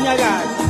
unyakazi.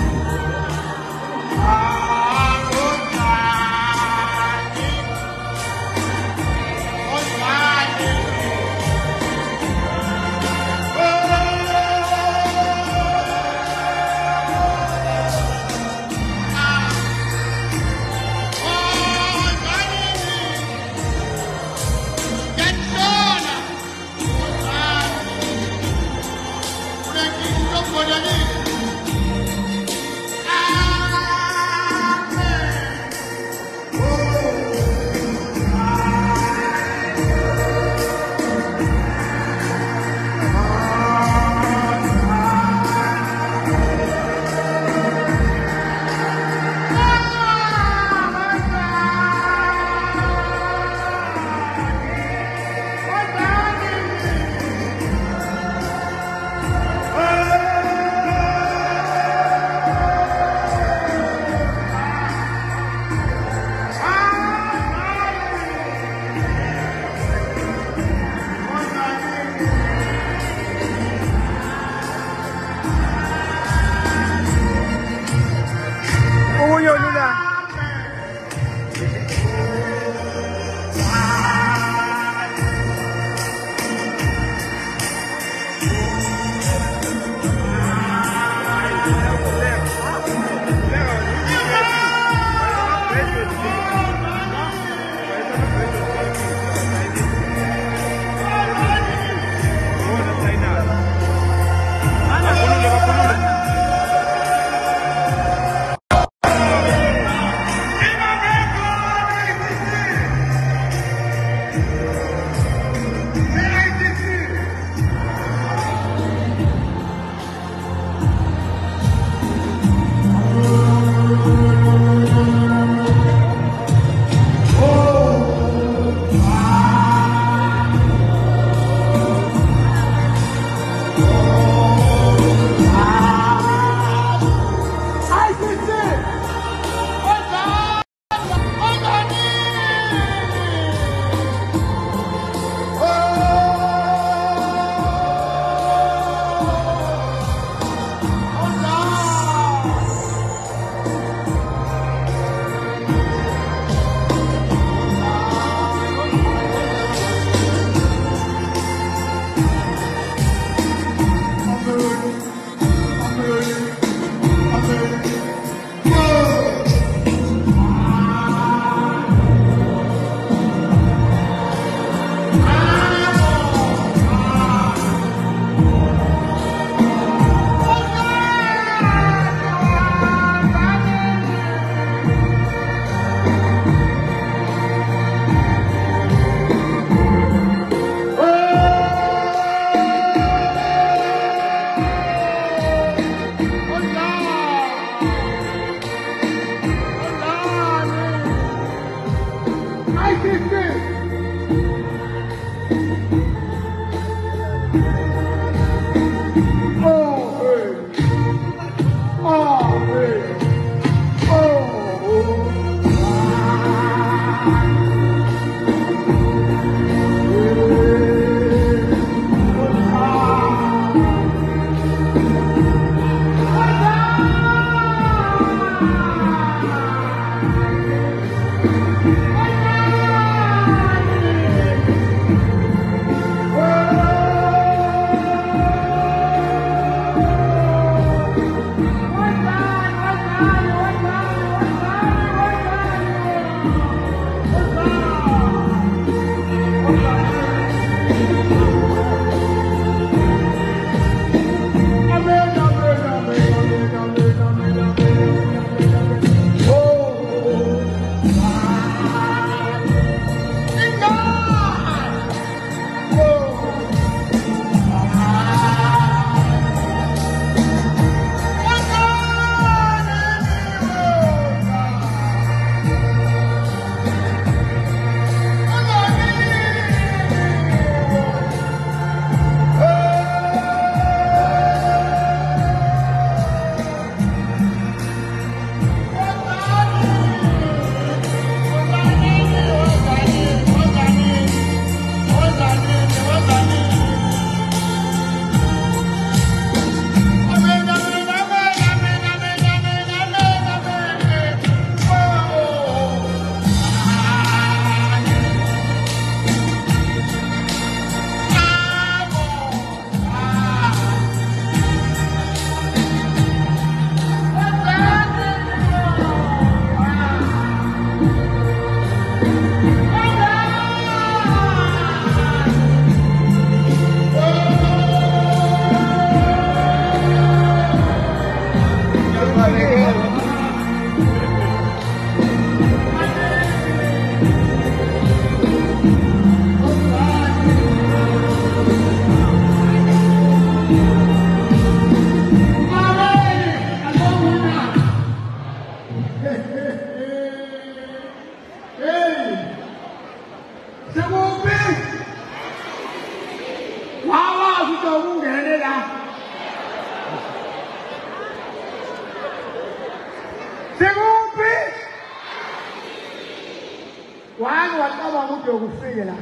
yokufika.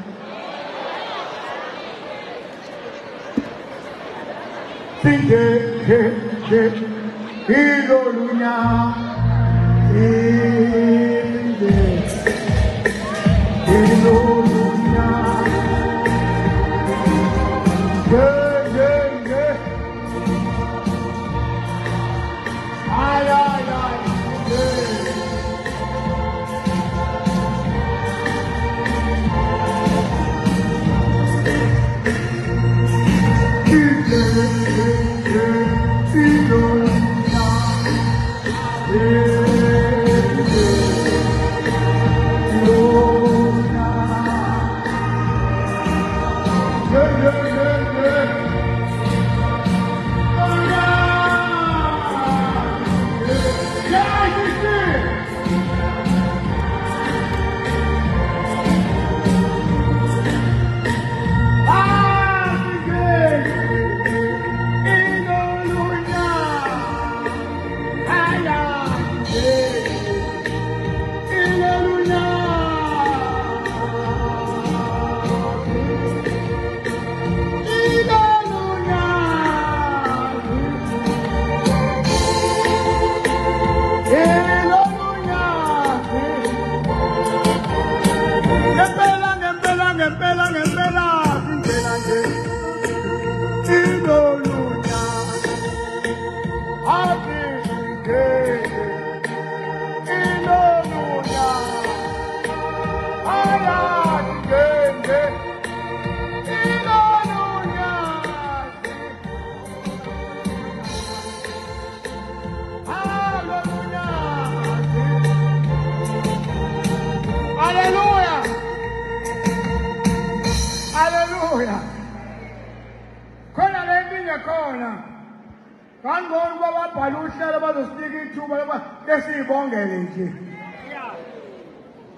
Sinje ilolunya ilolunya ay ay ay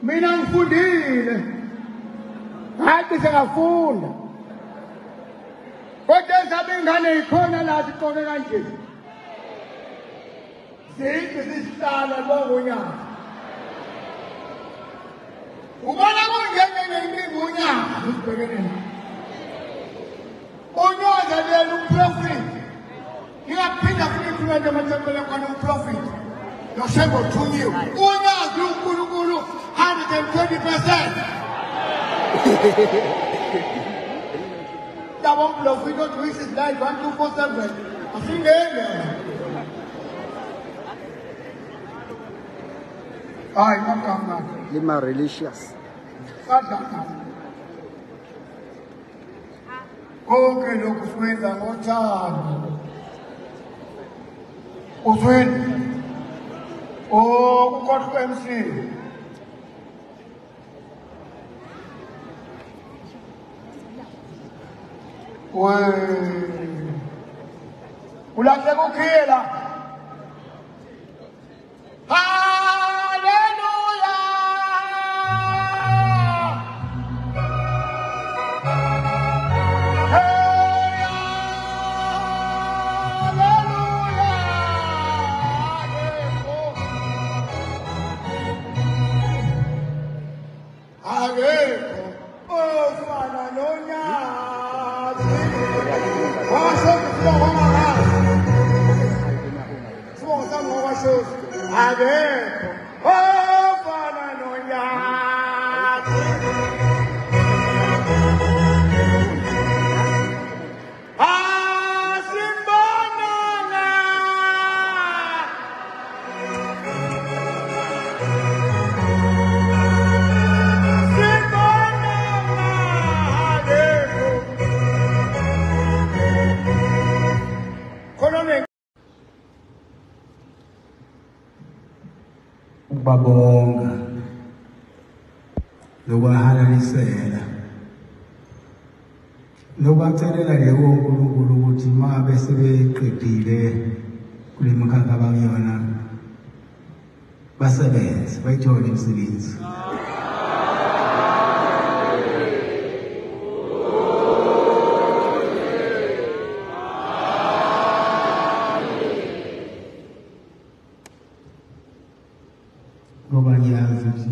mina ngifundile hayi sengafunda kodwa ezabe ingane ikhona la siqoke kanje sithi sisihlala bongonyaka ubona kungene ngemingi unyaka sibhekene unyaka lelo uprofit ngiyaphinda futhi kwenda amathembele khona uprofit nosembo thunyiwe unyaka uNkulunkulu 120%. That one blow, we don't reach his life 1247. I think there. Ay, not come back. Lima religious. Okay, look, friends, I'm on time. Oh, got to MC. Ulahle kukhila. Hallelujah. Babonga lokuhalalisela lokubathelela lewo uNkulunkulu ukuthi mabe sebeqedile kule mkhakha abangiyona basebenze bayithole imisebenzi ngoba ngiyazi ukuthi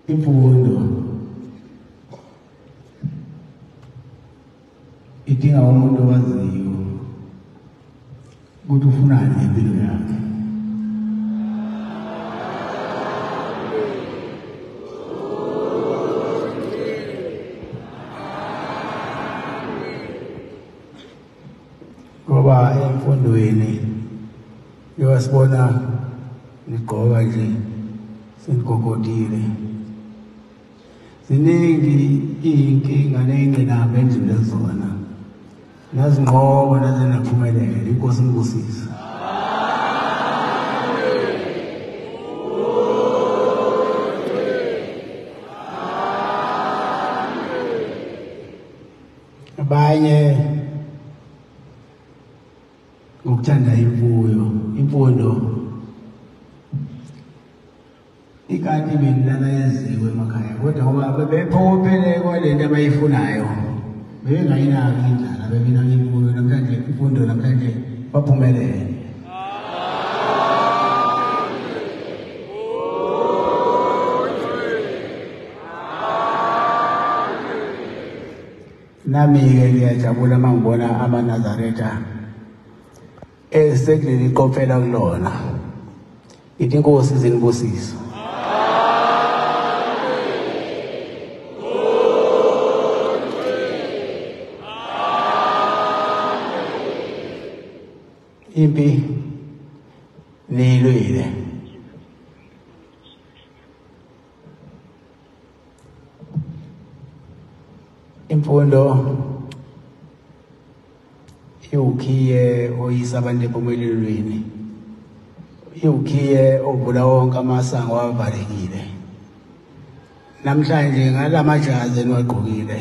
imfundo idinga umuntu owaziyo ukuthi ufunani ngempilo yakhe. Ngoba emfundweni uyasibona nigqoka nje senigogodile. Ziningi iy'nkinga ney'ngqinamba endlule zona. Nazinqoba nazinaphumelela. Inkosi ngibusise. Abanye ngokuthanda imfundo ikati benilana yeziwe emakhaya kodwa ngoba bephophele kwalento abayifunayo bebengayinaki indlala bebinaka imfundo namhlanje imfundo namhlanje baphumelele. Nami-ke ngiyajabula uma ngibona amaNazaretha esekuleli qophela kulona. Ithi inkosi zinibusise. Impi niyilwile. Imfundo iwukhiye oyisa abantu empumelelweni. Iwukhiye ovula wonke amasango avalekile. Namhlanje ngalamajazi eniwagqokile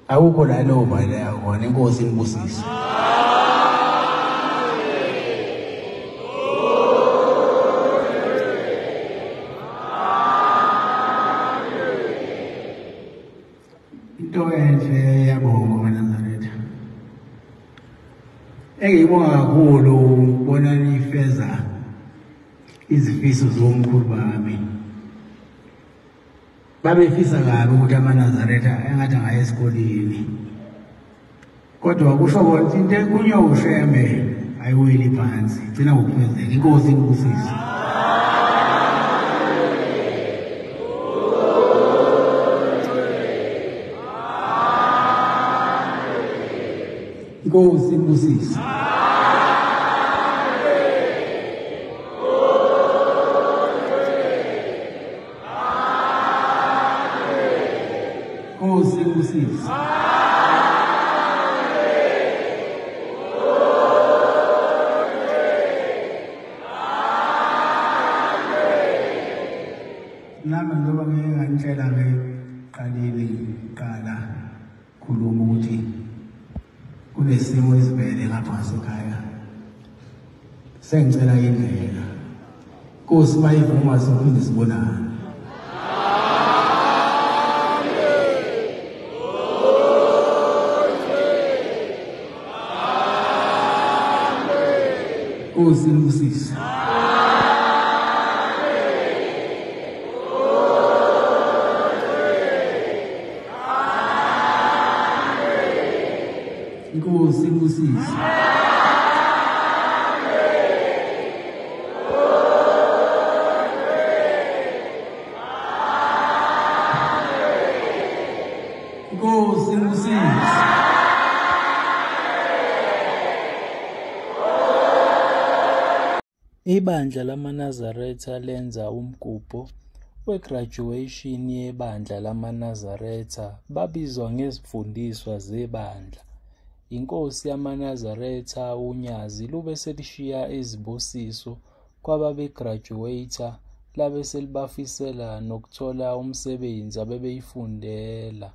awukho lana ovaleka khona. Inkosi inibusise. Into enhle yabonga amaNazaretha. Engiyibonga kakhulu ukubona nifeza izifiso zomkhulu bami. Babefisa kabi ukuthi amaNazaretha engathi angaya esikoleni. Kodwa kusho ukuthi into enkunye ushembe ayiweli phansi. Gcina ngokufezeka. Inkosi inibusise. Inkosi inibusise. Inkosi inibusise. Nami njengoba ngeke nganitshela-ke qala khuluma ukuthi kunesimo esivele lapha ngasekhaya. Sengicela indlela. Inkosi mayivuma sophinde sibonane. Inkosi inibusise. Inkosi inibusise. Inkosi inibusise. Ibandla lamaNazaretha lenza umgubho we-graduation yebandla lamaNazaretha babizwa ngezifundiswa zebandla. Inkosi yamaNazaretha unyazi lube selishiya izibusiso kwababegraduata labe selibafisela nokuthola umsebenzi abebeyifundela.